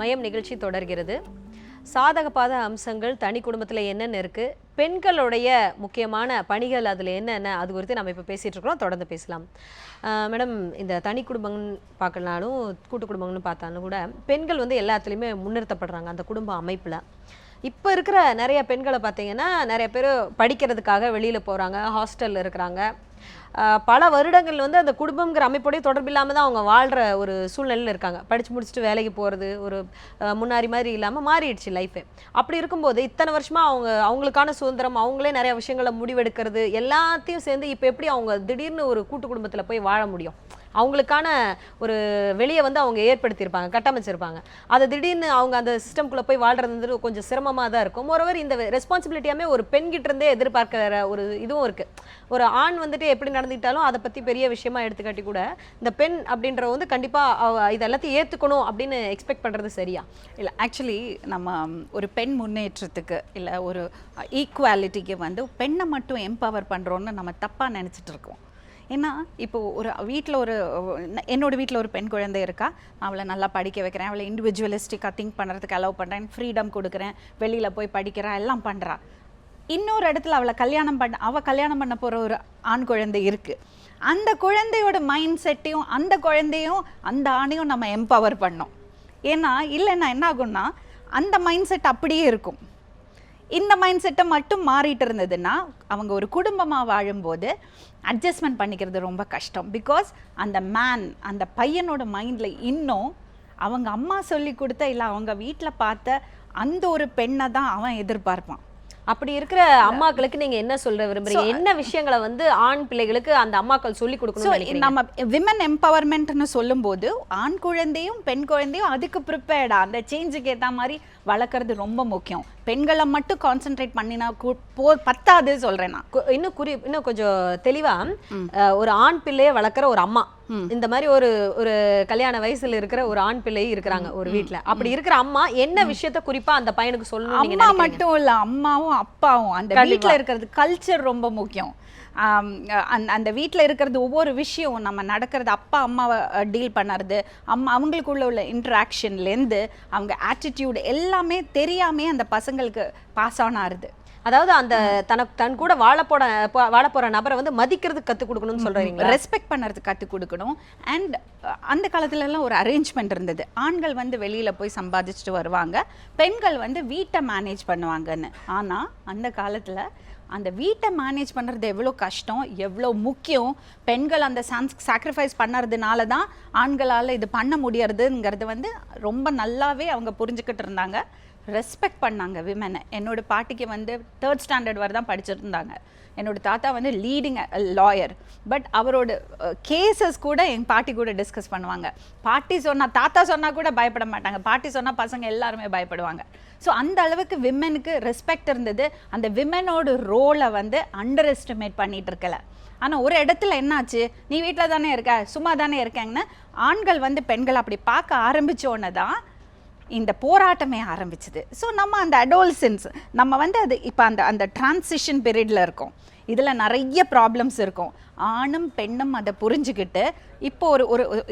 மயம் நிகழ்ச்சி தொடர்கிறது. சாதக பாத அம்சங்கள் தனி குடும்பத்தில் என்னென்ன இருக்குது, பெண்களுடைய முக்கியமான பணிகள் அதில் என்னென்ன, அது குறித்து நம்ம இப்போ பேசிகிட்டு இருக்கிறோம். தொடர்ந்து பேசலாம். மேடம், இந்த தனி குடும்பம்னு பார்க்கலனாலும் கூட்டு குடும்பம்னு பார்த்தாலும் கூட பெண்கள் வந்து எல்லாத்துலேயுமே முன்னிறுத்தப்படுறாங்க அந்த குடும்ப அமைப்பில். இப்போ இருக்கிற நிறைய பெண்களை பார்த்தீங்கன்னா நிறைய பேர் படிக்கிறதுக்காக வெளியில் போகிறாங்க, ஹாஸ்டலில் இருக்கிறாங்க. பல வருடங்கள் வந்து அந்த குடும்பங்கிற அமைப்போடைய தொடர்பு இல்லாமல் தான் அவங்க வாழ்கிற ஒரு சூழ்நிலையில் இருக்காங்க. படித்து முடிச்சுட்டு வேலைக்கு போகிறது ஒரு முன்னாடி மாதிரி இல்லாமல் மாறிடுச்சு லைஃபு. அப்படி இருக்கும்போது இத்தனை வருஷமாக அவங்களுக்கான சுதந்திரம், அவங்களே நிறைய விஷயங்களை முடிவெடுக்கிறது எல்லாத்தையும் சேர்ந்து இப்போ எப்படி அவங்க திடீர்னு ஒரு கூட்டு குடும்பத்தில் போய் வாழ முடியும்? அவங்களுக்கான ஒரு வெளியே வந்து அவங்க ஏற்படுத்தியிருப்பாங்க, கட்டமைச்சிருப்பாங்க. அதை திடீர்னு அவங்க அந்த சிஸ்டம்குள்ளே போய் வாழ்றது கொஞ்சம் சிரமமாக தான் இருக்கும். மோரோவர் இந்த ரெஸ்பான்சிபிலிட்டியாமே ஒரு பெண்கிட்ட இருந்தே எதிர்பார்க்கிற ஒரு இதுவும் இருக்குது. ஒரு ஆண் வந்துட்டு எப்படி நடந்துக்கிட்டாலும் அதை பற்றி பெரிய விஷயமா எடுத்துக்காட்டி கூட இந்த பெண் அப்படின்ற வந்து கண்டிப்பாக இது எல்லாத்தையும் ஏற்றுக்கணும் அப்படின்னு எக்ஸ்பெக்ட் பண்ணுறது சரியா? இல்லை, ஆக்சுவலி நம்ம ஒரு பெண் முன்னேற்றத்துக்கு இல்லை ஒரு ஈக்குவாலிட்டிக்கு வந்து பெண்ணை மட்டும் எம்பவர் பண்ணுறோன்னு நம்ம தப்பாக நினச்சிட்டு இருக்கோம். ஏன்னா இப்போது ஒரு வீட்டில் என்னோடய வீட்டில் ஒரு பெண் குழந்தை இருக்கா, அவளை நல்லா படிக்க வைக்கிறேன், அவளை இண்டிவிஜுவலிஸ்டிக்காக திங்க் பண்ணுறதுக்கு அலோவ் பண்ணுறேன், ஃப்ரீடம் கொடுக்குறேன், வெளியில் போய் படிக்கிறா, எல்லாம் பண்ணுறா. இன்னொரு இடத்துல அவள் கல்யாணம் பண்ண போகிற ஒரு ஆண் குழந்தை இருக்குது. அந்த குழந்தையோட மைண்ட் செட்டையும் அந்த ஆணையும் நம்ம எம்பவர் பண்ணோம். ஏன்னா இல்லைன்னா என்ன ஆகும்னா அந்த மைண்ட் செட் அப்படியே இருக்கும். இந்த மைண்ட் செட்டை மட்டும் மாறிட்டு இருந்ததுன்னா அவங்க ஒரு குடும்பமாக வாழும்போது அட்ஜஸ்ட்மெண்ட் பண்ணிக்கிறது ரொம்ப கஷ்டம். பிகாஸ் அந்த பையனோட மைண்டில் இன்னும் அவங்க அம்மா சொல்லி கொடுத்த இல்லை அவங்க வீட்டில் பார்த்த அந்த ஒரு பெண்ணை தான் அவன் எதிர்பார்ப்பான். அப்படி இருக்கிற அம்மாக்களுக்கு நீங்க என்ன சொல்ல விரும்புறீங்க? என்ன விஷயங்களை வந்து ஆண் பிள்ளைகளுக்கு அந்த அம்மாக்கள் சொல்லி கொடுக்கணும்? நம்ம விமன் எம்பவர்மெண்ட்னு சொல்லும்போது ஆண் குழந்தையும் பெண் குழந்தையும் அதுக்கு ப்ரிப்பேர்டா அந்த சேஞ்சுக்கு ஏற்ற மாதிரி வளர்க்குறது ரொம்ப முக்கியம். பெண்களை மட்டும் கான்சென்ட்ரேட் பண்ணினா பத்தாது சொல்றேன் நான். இன்னும் கொஞ்சம் தெளிவா ஒரு ஆண் பிள்ளையை வளர்க்குற ஒரு அம்மா, இந்த மாதிரி ஒரு கல்யாண வயசுல இருக்கிற ஒரு ஆண் பிள்ளை இருக்கிறாங்க ஒரு வீட்டுல, அப்படி இருக்கிற அம்மா என்ன விஷயத்த குறிப்பா அந்த பையனுக்கு சொல்லணும்? அம்மா மட்டும் இல்ல, அம்மாவும் அப்பாவும் அந்த வீட்டுல இருக்கிறது கல்ச்சர் ரொம்ப முக்கியம். அந்த வீட்டில் இருக்கிறது ஒவ்வொரு விஷயம் நம்ம நடக்கிறது, அப்பா அம்மாவை டீல் பண்ணுறது, அவங்களுக்குள்ள உள்ள இன்ட்ராக்ஷன்லேருந்து அவங்க ஆட்டிடியூட் எல்லாமே தெரியாமே அந்த பசங்களுக்கு பாஸ் ஆன் ஆகுது. அதாவது அந்த தன் கூட வாழ போற நபரை வந்து மதிக்கிறதுக்கு கற்றுக் கொடுக்கணும்னு சொல்றீங்க, ரெஸ்பெக்ட் பண்ணுறதுக்கு கற்றுக் கொடுக்கணும். அண்ட் அந்த காலத்துலலாம் ஒரு அரேஞ்ச்மெண்ட் இருந்தது. ஆண்கள் வந்து வெளியில் போய் சம்பாதிச்சுட்டு வருவாங்க, பெண்கள் வந்து வீட்டை மேனேஜ் பண்ணுவாங்கன்னு. ஆனால் அந்த காலத்தில் அந்த வீட்டை மேனேஜ் பண்ணுறது எவ்வளோ கஷ்டம், எவ்வளோ முக்கியம், பெண்கள் அந்த சாக்ரிஃபைஸ் பண்ணுறதுனால தான் ஆண்களால் இது பண்ண முடியறதுங்கிறது வந்து ரொம்ப நல்லாவே அவங்க புரிஞ்சுக்கிட்டு இருந்தாங்க, ரெஸ்பெக்ட் பண்ணாங்க விமனை. என்னோட பாட்டிக்கு வந்து 3rd ஸ்டாண்டர்ட் வரை தான் படிச்சுருந்தாங்க. என்னோட தாத்தா வந்து லீடிங் லாயர். பட் அவரோட கேசஸ் கூட எங்கள் பாட்டி கூட டிஸ்கஸ் பண்ணுவாங்க. பாட்டி சொன்னால் தாத்தா சொன்னால் கூட பயப்பட மாட்டாங்க, பாட்டி சொன்னால் பசங்க எல்லாருமே பயப்படுவாங்க. ஸோ அந்த அளவுக்கு விமனுக்கு ரெஸ்பெக்ட் இருந்தது. அந்த விமனோட ரோலை வந்து அண்டர் எஸ்டிமேட் பண்ணிட்டு இருக்கல. ஆனால் ஒரு இடத்துல என்னாச்சு, நீ வீட்டில் தானே இருக்க, சும்மா தானே இருக்கேங்கன்னு ஆண்கள் வந்து பெண்கள் அப்படி பார்க்க ஆரம்பித்தோன்னே தான் இந்த போராட்டமே ஆரம்பிச்சுது. ஸோ நம்ம அந்த அடோல்சன்ஸ் நம்ம வந்து அது இப்போ அந்த டிரான்சிஷன் பீரியடில் இருக்கோம். இதில் நிறைய ப்ராப்ளம்ஸ் இருக்கும். ஆணும் பெண்ணும் அதை புரிஞ்சுக்கிட்டு இப்போ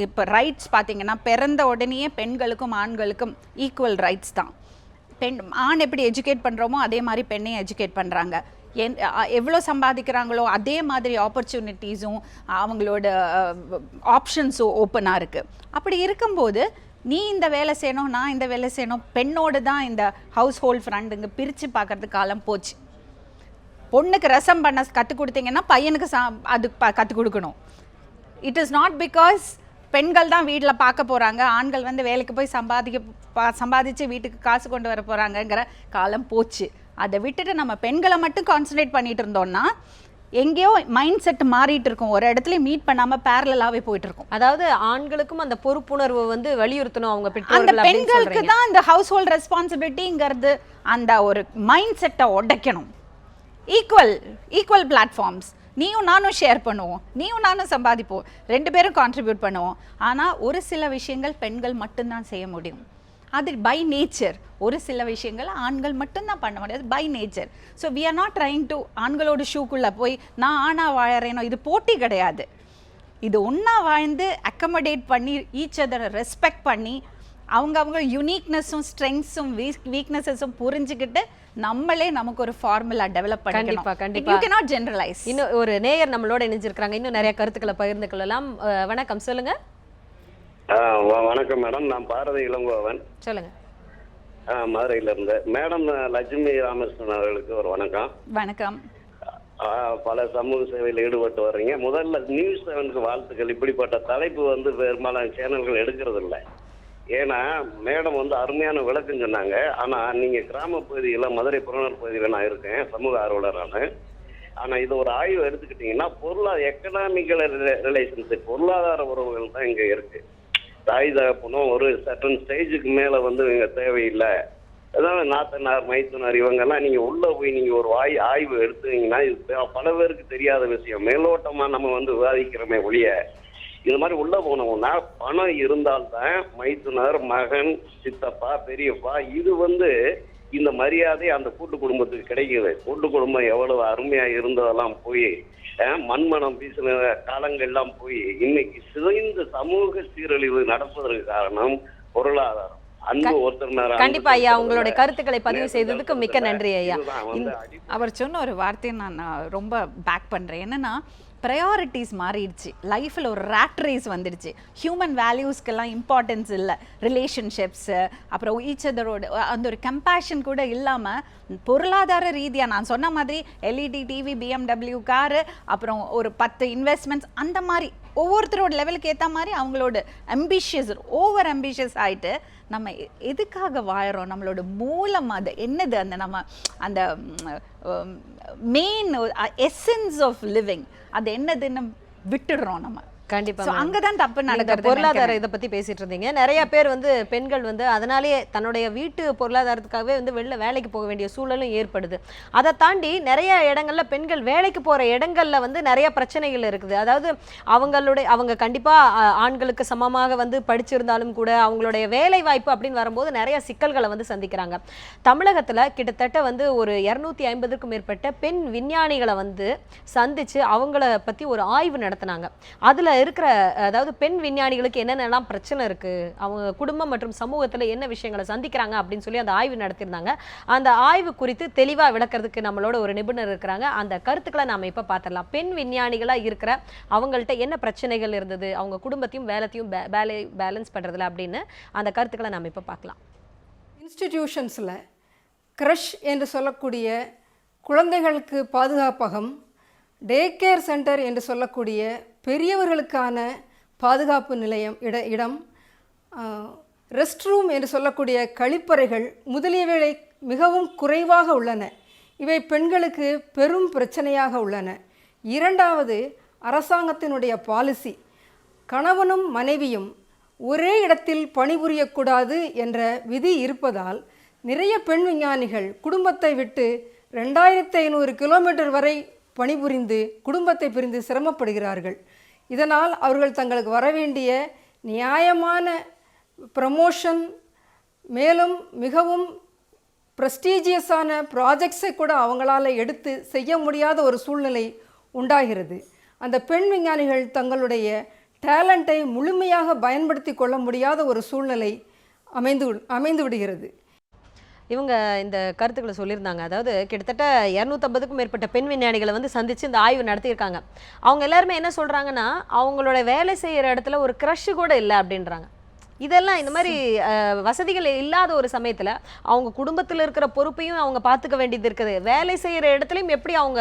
இப்போ ரைட்ஸ் பார்த்தீங்கன்னா பிறந்த உடனேயே பெண்களுக்கும் ஆண்களுக்கும் ஈக்குவல் ரைட்ஸ் தான். ஆண் எப்படி எஜுகேட் பண்ணுறோமோ அதே மாதிரி பெண்ணையும் எஜுகேட் பண்ணுறாங்க. எவ்வளோ சம்பாதிக்கிறாங்களோ அதே மாதிரி ஆப்பர்ச்சுனிட்டிஸும் அவங்களோட ஆப்ஷன்ஸும் ஓப்பனாக இருக்குது. அப்படி இருக்கும்போது நீ இந்த வேலை செய்யணும், நான் இந்த வேலை செய்யணும், பெண்ணோடு தான் இந்த ஹவுஸ் ஹோல்ட் ஃப்ரெண்டுங்க பிரித்து பார்க்கறது காலம் போச்சு. பொண்ணுக்கு ரசம் பண்ண கற்றுக் கொடுத்தீங்கன்னா பையனுக்கு அது கற்றுக் கொடுக்கணும். இட் இஸ் நாட் பிகாஸ் பெண்கள் தான் வீட்டில் பார்க்க போகிறாங்க, ஆண்கள் வந்து வேலைக்கு போய் சம்பாதிச்சு வீட்டுக்கு காசு கொண்டு வர போகிறாங்கங்கிற காலம் போச்சு. அதை விட்டுட்டு நம்ம பெண்களை மட்டும் கான்சன்ட்ரேட் பண்ணிட்டு இருந்தோம்னா எங்கேயோ மைண்ட் செட் மாறிட்டு இருக்கும், ஒரு இடத்துல மீட் பண்ணாம பேரலாவே போயிட்டு இருக்கும். அதாவது ஆண்களுக்கும் அந்த பொறுப்புணர்வு வந்து வலியுறுத்தணும் அவங்க பெற்றோர்கள். அந்த பெண்களுக்கு தான் இந்த ஹவுஸ் ஹோல்ட் ரெஸ்பான்சிபிலிட்டிங்கிறது அந்த ஒரு மைண்ட் செட்டை உடைக்கணும். ஈக்குவல் பிளாட்ஃபார்ம்ஸ், நீயும் நானும் ஷேர் பண்ணுவோம், நீயும் நானும் சம்பாதிப்போம், 2 பேரும் கான்ட்ரிபியூட் பண்ணுவோம். ஆனால் ஒரு சில விஷயங்கள் பெண்கள் மட்டும்தான் செய்ய முடியும். அது பை நேச்சர். ஒரு சில விஷயங்கள் ஆண்கள் மட்டும்தான் பண்ண முடியாது, by nature. So we are not trying to ஆண்களோட ஷூக்குள்ளே போய் நான் ஆனா வாழறேனோ, இது போட்டி கிடையாது. இது ஒன்றா வாழ்ந்து அக்கமடேட் பண்ணி ஈச் அதரை ரெஸ்பெக்ட் பண்ணி அவங்க யுனிக்னஸும் ஸ்ட்ரெங்ஸும் வீக்னஸஸும் புரிஞ்சுக்கிட்டு நம்மளே நமக்கு ஒரு ஃபார்முலா டெவலப் பண்ணிக்கணும். கண்டிப்பா யூ cannot generalize. இன்னும் ஒரு நேயர் நம்மளோட இணைஞ்சிருக்காங்க, இன்னும் நிறைய கருத்துக்களை பகிர்ந்து கொள்ளலாம். வணக்கம், சொல்லுங்க. வணக்கம் மேடம், நான் பாரதி இளங்கோவன், சொல்லுங்க. மதுரையில இருந்து. மேடம், லட்சுமி ராமகிருஷ்ணன் அவர்களுக்கு ஒரு வணக்கம். வணக்கம். பல சமூக சேவையில் ஈடுபட்டு வர்றீங்க. முதல்ல நியூஸ் 7க்கு வாழ்த்துக்கள். இப்படிப்பட்ட தலைப்பு வந்து பெரும்பாலான சேனல்கள் எடுக்கிறது இல்லை. ஏன்னா மேடம் வந்து அருமையான விளக்கம் சொன்னாங்க. ஆனா நீங்க கிராம பகுதியில், மதுரை புறநகர் பகுதியில் நான் இருக்கேன், சமூக ஆர்வலரான. ஆனா இது ஒரு ஆய்வு எடுத்துக்கிட்டீங்கன்னா எக்கனாமிக்கல் ரிலேஷன்ஷிப், பொருளாதார உறவுகள் தான் இங்க இருக்கு. தாய் தகப்பனும் ஒரு சர்டன் ஸ்டேஜுக்கு மேல வந்து இங்க தேவையில்லை. அதாவது நாத்தனார், மைத்துனார் இவங்கெல்லாம் நீங்க உள்ள போய் நீங்க ஒரு ஆய்வு எடுத்தீங்கன்னா இது பல பேருக்கு தெரியாத விஷயம். மேலோட்டமா நம்ம வந்து விவாதிக்கிறோமே ஒழிய, இது மாதிரி உள்ள போனோம்னா பணம் இருந்தால்தான் மைத்துனர், மகன், சித்தப்பா, பெரியப்பா, இது வந்து இந்த மரியாதை அந்த கூட்டு குடும்பத்துக்கு கிடைக்குது. கூட்டு குடும்பம் எவ்வளவு அருமையா இருந்ததெல்லாம் போய் மண்மனம் வீசின காலங்கள்லாம் போய் இன்னைக்கு சிதைந்த சமூக சீரழிவு நடப்பதற்கு காரணம் பொருளாதாரம். அன்பு ஒருத்தர். கண்டிப்பா ஐயா, உங்களுடைய கருத்துக்களை பதிவு செய்ததுக்கு மிக்க நன்றி ஐயா. அவர் சொன்ன ஒரு வார்த்தையை நான் ரொம்ப பேக் பண்றேன். என்னன்னா, ப்ரையாரிட்டிஸ் மாறிடுச்சு. லைஃப்பில் ஒரு ரேட் ரேஸ் வந்துடுச்சு. ஹியூமன் வேல்யூஸ்க்கெல்லாம் இம்பார்ட்டன்ஸ் இல்லை. ரிலேஷன்ஷிப்ஸு, அப்புறம் ஈச் அதரோட அந்த ஒரு கம்பேஷன் கூட இல்லாமல் பொருளாதார ரீதியாக நான் சொன்ன மாதிரி எல்இடி டிவி, BMW காரு, அப்புறம் ஒரு 10 இன்வெஸ்ட்மெண்ட்ஸ், அந்த மாதிரி ஒவ்வொருத்தரோட லெவலுக்கு ஏற்ற மாதிரி அவங்களோட ஓவர் அம்பிஷியஸ் ஆகிட்டு நம்ம எதுக்காக வாழறோம், நம்மளோட மூலம் அது என்னது, அந்த நம்ம அந்த மெயின் எசன்ஸ் ஆஃப் லிவிங் அது என்னதுன்னு விட்டுடுறோம் நம்ம. கண்டிப்பா அங்கதான் தப்பு நடக்குது. பொருளாதார இதை பத்தி பேசிட்டு இருந்தீங்க. நிறைய பேர் வந்து பெண்கள் வந்து அதனாலேயே தன்னுடைய வீட்டு பொருளாதாரத்துக்காகவே வந்து வெளில வேலைக்கு போக வேண்டிய சூழலும் ஏற்படுது. அதை தாண்டி நிறைய இடங்கள்ல பெண்கள் வேலைக்கு போற இடங்கள்ல வந்து நிறைய பிரச்சனைகள் இருக்குது. அதாவது அவங்க கண்டிப்பா ஆண்களுக்கு சமமாக வந்து படிச்சிருந்தாலும் கூட அவங்களுடைய வேலை வாய்ப்பு அப்படின்னு வரும்போது நிறைய சிக்கல்களை வந்து சந்திக்கிறாங்க. தமிழகத்துல கிட்டத்தட்ட வந்து ஒரு 250க்கும் மேற்பட்ட பெண் விஞ்ஞானிகளை வந்து சந்திச்சு அவங்கள பத்தி ஒரு ஆய்வு நடத்தினாங்க. அதுல இருக்கிற, அதாவது பெண் விஞ்ஞானிகளுக்கு என்னென்னலாம் பிரச்சனை இருக்கு, அவங்க குடும்பம் மற்றும் சமூகத்துல என்ன விஷயங்களை சந்திக்கிறாங்க அப்படின்னு சொல்லி அந்த ஆய்வு நடத்தியிருந்தாங்க. அந்த ஆய்வு குறித்து தெளிவா விளக்குறதுக்கு நம்மளோட ஒரு நிபுணர் இருக்கிறாங்க. அந்த கருத்துக்களை நாம இப்ப பார்த்துடலாம். பெண் விஞ்ஞானிகளா இருக்கிற அவங்கள்ட்ட என்ன பிரச்சனைகள் இருந்தது, அவங்க குடும்பத்தையும் வேலையும் பேலன்ஸ் பண்றதுல அப்படின்னு அந்த கருத்துக்களை நாம இப்ப பார்க்கலாம். இன்ஸ்டிடியூஷன்ஸில் க்ரஷ் என்று சொல்லக்கூடிய குழந்தைகளுக்கு பாதுகாப்பகம், டே கேர் சென்டர் என்று சொல்லக்கூடிய பெரியவர்களுக்கான பாதுகாப்பு நிலையம் இடம், ரெஸ்ட் ரூம் என்று சொல்லக்கூடிய கழிப்பறைகள் முதலியவை மிகவும் குறைவாக உள்ளன. இவை பெண்களுக்கு பெரும் பிரச்சனையாக உள்ளன. இரண்டாவது, அரசாங்கத்தினுடைய பாலிசி, கணவனும் மனைவியும் ஒரே இடத்தில் பணிபுரியக்கூடாது என்ற விதி இருப்பதால் நிறைய பெண் விஞ்ஞானிகள் குடும்பத்தை விட்டு 2500 கிலோமீட்டர் வரை பணிபுரிந்து குடும்பத்தை பிரிந்து சிரமப்படுகிறார்கள். இதனால் அவர்கள் தங்களுக்கு வரவேண்டிய நியாயமான ப்ரமோஷன், மேலும் மிகவும் ப்ரெஸ்டீஜியஸான ப்ராஜெக்ட்ஸை கூட அவங்களால எடுத்து செய்ய முடியாத ஒரு சூழ்நிலை உண்டாகிறது. அந்த பெண் விஞ்ஞானிகள் தங்களுடைய டேலண்ட்டை முழுமையாக பயன்படுத்தி கொள்ள முடியாத ஒரு சூழ்நிலை அமைந்து விடுகிறது. இவங்க இந்த கருத்துக்களை சொல்லியிருந்தாங்க. அதாவது கிட்டத்தட்ட 250க்கும் மேற்பட்ட பெண் விஞ்ஞானிகளை வந்து சந்திச்சு இந்த ஆய்வு நடத்தியிருக்காங்க. அவங்க எல்லாருமே என்ன சொல்றாங்கன்னா, அவங்களோட வேலை செய்யற இடத்துல ஒரு க்ரஷ் கூட இல்லை அப்படின்றாங்க. இதெல்லாம் இந்த மாதிரி வசதிகள் இல்லாத ஒரு சமயத்துல அவங்க குடும்பத்தில் இருக்கிற பொறுப்பையும் அவங்க பார்த்துக்க வேண்டியது இருக்குது. வேலை செய்யற இடத்துலையும் எப்படி அவங்க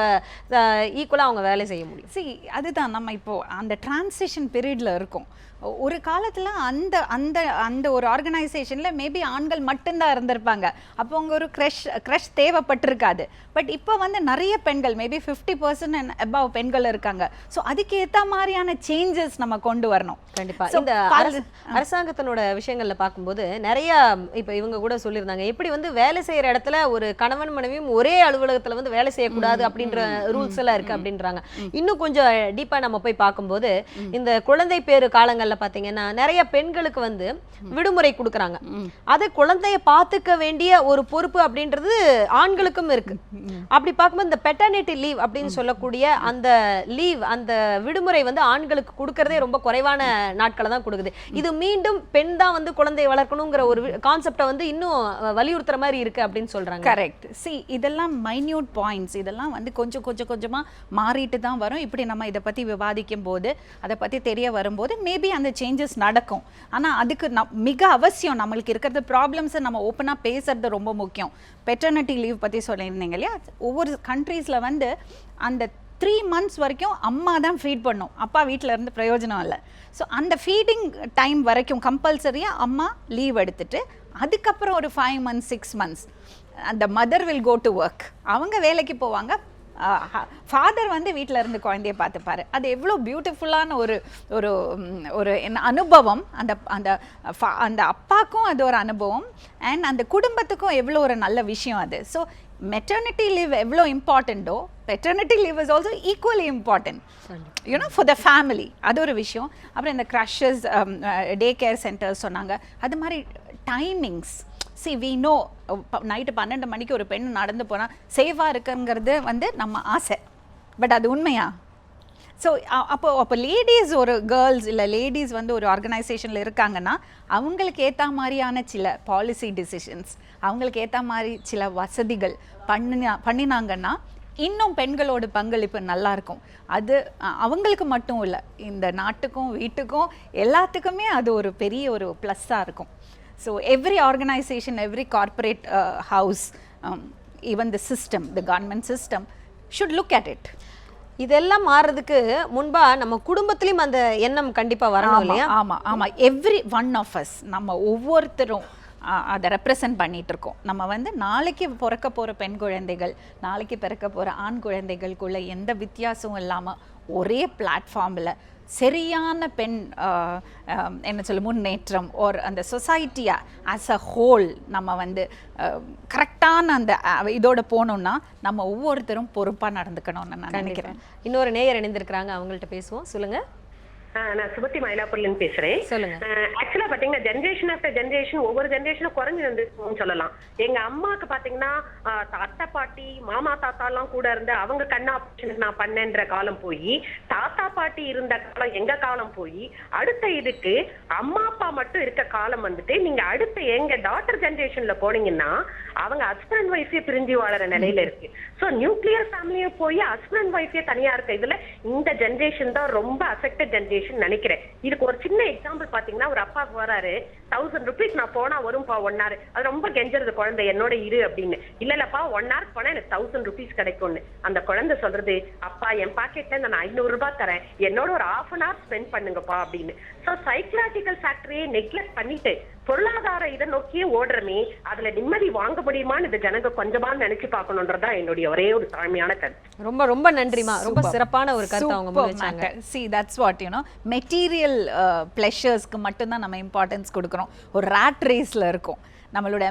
ஈக்குவலா அவங்க வேலை செய்ய முடியும்? அதுதான் நம்ம இப்போ அந்த டிரான்சிஷன் பீரியட்ல இருக்கோம். ஒரு காலத்தில் அந்த அந்த அந்த ஒரு ஆர்கனைசேஷனில் மேபி ஆண்கள் மட்டும்தான் இருந்திருப்பாங்க. அப்போ அவங்க ஒரு க்ரஷ் தேவைப்பட்டிருக்காது. பட் இப்போ வந்து நிறைய பெண்கள், மேபி 50% அண்ட் அபவ் பெண்கள் இருக்காங்க. ஸோ அதுக்கு ஏற்ற மாதிரியான சேஞ்சஸ் நம்ம கொண்டு வரணும். கண்டிப்பாக இந்த அரசாங்கத்தினோட விஷயங்களில் பார்க்கும்போது நிறைய இப்போ இவங்க கூட சொல்லியிருந்தாங்க, எப்படி வந்து வேலை செய்கிற இடத்துல ஒரு கணவன் மனைவியும் ஒரே அலுவலகத்தில் வந்து வேலை செய்யக்கூடாது அப்படின்ற ரூல்ஸ் எல்லாம் இருக்குது அப்படின்றாங்க. இன்னும் கொஞ்சம் டீப்பாக நம்ம போய் பார்க்கும்போது இந்த குழந்தை பேறு காலங்கள் மாநிலங்கள்ல பாத்தீங்கன்னா நிறைய பெண்களுக்கு வந்து விடுமுறை கொடுக்குறாங்க. அது குழந்தைய பாத்துக்க வேண்டிய ஒரு பொறுப்பு அப்படின்றது ஆண்களுக்கும் இருக்கு. அப்படி பார்க்கும்போது இந்த பெட்டர்னிட்டி லீவ் அப்படின்னு சொல்லக்கூடிய அந்த லீவ், அந்த விடுமுறை வந்து ஆண்களுக்கு கொடுக்கறதே ரொம்ப குறைவான நாட்களை தான் கொடுக்குது. இது மீண்டும் பெண் தான் வந்து குழந்தையை வளர்க்கணுங்கிற ஒரு கான்செப்டை வந்து இன்னும் வலியுறுத்துற மாதிரி இருக்கு அப்படின்னு சொல்றாங்க. கரெக்ட். இதெல்லாம் மைன்யூட் பாயிண்ட்ஸ், இதெல்லாம் வந்து கொஞ்சம் கொஞ்சமா மாறிட்டு தான் வரும். இப்படி நம்ம இதை பத்தி விவாதிக்கும் போது, அதை பத்தி தெரிய வரும்போது மேபி அந்த சேஞ்சஸ் நடக்கும். ஆனா அதுக்கு மிக அவசியம் நம்மளுக்கு இருக்கிறது ப்ராப்ளம்ஸை நம்ம ஓப்பனா பேசுறது ரொம்ப முக்கியம். பெட்டர்னிட்டி லீவ் பத்தி சொல்லியிருந்தீங்க இல்லையா, ஒவ்வொரு கண்ட்ரீஸ்ல வந்து அந்த 3 months வரைக்கும் அம்மா தான் ஃபீட் பண்ணும், அப்பா வீட்டில் இருந்து பிரயோஜனம் இல்லை. ஸோ அந்த ஃபீடிங் டைம் வரைக்கும் கம்பல்சரியாக அம்மா லீவ் எடுத்துட்டு அதுக்கப்புறம் ஒரு 5 months 6 months அந்த mother will go to work. அவங்க வேலைக்கு போவாங்க, ஃபாதர் வந்து வீட்டில் இருந்து குழந்தைய பார்த்துப்பாரு. அது எவ்வளோ பியூட்டிஃபுல்லான ஒரு ஒரு ஒரு அனுபவம். அந்த அந்த அந்த அப்பாக்கும் அது ஒரு அனுபவம், அண்ட் அந்த குடும்பத்துக்கும் எவ்வளோ ஒரு நல்ல விஷயம் அது. ஸோ மெட்டர்னிட்டி லீவ் எவ்வளோ இம்பார்ட்டண்ட்டோ, paternity leave is also equally important, you know, for the family. அது ஒரு விஷயம். அப்புறம் இந்த க்ரஷஸ், டே கேர் சென்டர்ஸ் சொன்னாங்க, அது மாதிரி டைமிங்ஸ். we know நைட்டு 12 மணிக்கு ஒரு பெண் நடந்து போனால் சேஃபாக இருக்குங்கிறது வந்து நம்ம ஆசை, பட் அது உண்மையா? ஸோ அப்போ லேடிஸ், ஒரு கேர்ள்ஸ் இல்லை லேடிஸ் வந்து ஒரு ஆர்கனைசேஷனில் இருக்காங்கன்னா அவங்களுக்கு ஏற்ற மாதிரியான சில பாலிசி டிசிஷன்ஸ், அவங்களுக்கு ஏற்ற மாதிரி சில வசதிகள் பண்ணினாங்கன்னா இன்னும் பெண்களோட பங்களிப்பு நல்லா இருக்கும். அது அவங்களுக்கு மட்டும் இல்லை, இந்த நாட்டுக்கும் வீட்டுக்கும் எல்லாத்துக்குமே அது ஒரு பெரிய ஒரு ப்ளஸ்ஸாக இருக்கும். So every organization, every corporate house, even the system, the government system should look at it. இதெல்லாம் மாறதுக்கு முன்பா நம்ம குடும்பத்திலயும் அந்த எண்ணம் கண்டிப்பா வரணும் இல்லையா? ஆமா, எவ்ரி ஒன் ஆஃப் அஸ், நம்ம ஒவ்வொருத்தரும் அதை ரெப்ரசன்ட் பண்ணிட்டு இருக்கோம். நம்ம வந்து நாளைக்கு பிறக்க போகிற பெண் குழந்தைகள், நாளைக்கு பிறக்க போகிற ஆண் குழந்தைகளுக்குள்ள எந்த வித்தியாசமும் இல்லாமல் ஒரே பிளாட்ஃபார்மில் சரியான பெண் என்ன சொல்ல முன்னேற்றம் ஒரு அந்த சொசைட்டியா ஆஸ் அ ஹோல் நம்ம வந்து கரெக்டான அந்த இதோட போகணும்னா நம்ம ஒவ்வொருத்தரும் பொறுப்பாக நடந்துக்கணும்னு நான் நினைக்கிறேன். இன்னொரு நேயர் இணைந்திருக்கிறாங்க, அவங்கள்ட்ட பேசுவோம். சொல்லுங்க. நான் சுபத்தி மயிலாப்பூர்லேருந்து பேசுறேன். சொல்லுங்க. ஆக்சுவலா பாத்தீங்கன்னா ஜென்ரேஷன் ஆஃப்டர் ஜென்ரேஷன் ஒவ்வொரு ஜென்ரேஷனும் குறைஞ்சு வந்துருக்கும்னு சொல்லலாம். எங்க அம்மாவுக்கு பாத்தீங்கன்னா அத்தை பாட்டி மாமா தாத்தா எல்லாம் கூட இருந்து அவங்க கண் ஆபரேஷனுக்கு நான் பண்ணேன்ற காலம் போய், தாத்தா பாட்டி இருந்த காலம் எங்க காலம் போய், அடுத்த இதுக்கு அம்மா அப்பா மட்டும் இருக்க காலம் வந்துட்டு நீங்க அடுத்த எங்க டாட்டர் ஜென்ரேஷன்ல போனீங்கன்னா அவங்க ஹஸ்பண்ட் அண்ட் ஒய்ஃபே பிரிஞ்சு வாழற நிலையில இருக்கு. ஸோ நியூக்ளியர் ஃபேமிலியை போய் ஹஸ்பண்ட் அண்ட் ஒய்ஃபே தனியா இருக்க இதுல இந்த ஜென்ரேஷன் தான் ரொம்ப அஃபெக்டட் ஜென்ரேஷன் நினைக்கிறேன். இதுக்கு ஒரு சின்ன எக்ஸாம்பிள் பாத்தீங்கன்னா, ஒரு அப்பாவுக்கு வராரு 1000 rupees நான் போனா வரும்பா 1 hour. அது ரொம்ப கெஞ்சறது குழந்தை என்னோட இரு அப்படின்னு. இல்லப்பா 1 hour போனா எனக்கு 1000 rupees கிடைக்கும்னு. அந்த குழந்தை சொல்றது, அப்பா என் பாக்கெட்ல நான் 500 ரூபாய் தரேன், என்னோட ஒரு 1/2 hour ஸ்பெண்ட் பண்ணுங்கப்பா அப்படின்னு. ஸோ சைக்கலாஜிக்கல் ஃபேக்டரியை நெக்லெக்ட் பண்ணிட்டு பொருளாதார இதை நோக்கியே ஓடுறமே, அதுல நிம்மதி வாங்க முடியுமான்னு இந்த ஜனங்க கொஞ்சமா நினைச்சு பார்க்கணும்ன்றதா என்னுடைய ஒரே ஒரு தாழ்மையான கருத்து. ரொம்ப ரொம்ப நன்றிமா, ரொம்ப சிறப்பான ஒரு கருத்து அவங்க முன்வைச்சாங்க. See, that's what, you know, material ப்ளஷர்ஸ்க்கு மட்டும்தான் நம்ம இம்பார்ட்டன்ஸ் கொடுக்குறோம். ஒரு ராட் ரேஸில் இருக்கும், நம்மளோட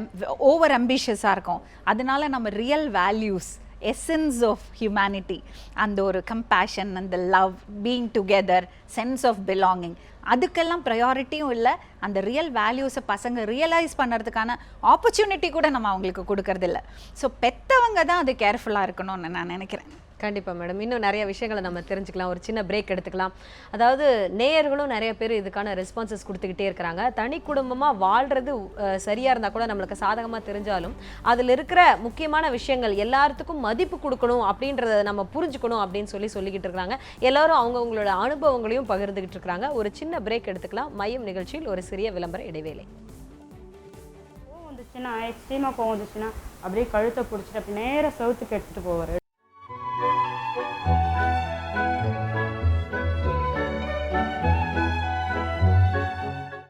ஓவர் அம்பிஷியஸாக இருக்கும். அதனால நம்ம real values, essence of humanity, அந்த ஒரு கம்பேஷன், அந்த love, being together, sense of belonging, அதுக்கெல்லாம் ப்ரையாரிட்டியும் இல்லை. அந்த ரியல் வேல்யூஸை பசங்க ரியலைஸ் பண்ணுறதுக்கான ஆப்பர்ச்சுனிட்டி கூட நம்ம அவங்களுக்கு கொடுக்கறதில்ல. ஸோ பெற்றவங்க தான் அது கேர்ஃபுல்லாக இருக்கணும்னு நான் நினைக்கிறேன். கண்டிப்பாக மேடம், இன்னும் நிறைய விஷயங்களை நம்ம தெரிஞ்சுக்கலாம். ஒரு சின்ன பிரேக் எடுத்துக்கலாம். அதாவது நேயர்களும் நிறைய பேர் இதுக்கான ரெஸ்பான்சஸ் கொடுத்துக்கிட்டே இருக்கிறாங்க. தனி குடும்பமாக வாழ்கிறது சரியாக இருந்தால் கூட நம்மளுக்கு சாதகமாக தெரிஞ்சாலும் அதில் இருக்கிற முக்கியமான விஷயங்கள் எல்லாத்துக்கும் மதிப்பு கொடுக்கணும் அப்படின்றத நம்ம புரிஞ்சுக்கணும் அப்படின்னு சொல்லிக்கிட்டு இருக்கிறாங்க. எல்லாரும் அவங்கவுங்களோட அனுபவங்களையும் பகிர்ந்துக்கிட்டு இருக்கிறாங்க. ஒரு சின்ன பிரேக் எடுத்துக்கலாம். மையம் நிகழ்ச்சியில் ஒரு சிறிய விளம்பர இடைவேளை. கோவம் வந்துச்சுன்னா, எக்ஸ்ட்ரீமாக கோவம் வந்துச்சுன்னா அப்படியே கழுத்தை பிடிச்சிட்டு அப்படி நேராக செவுத்துக்கு எடுத்துகிட்டு போவார்.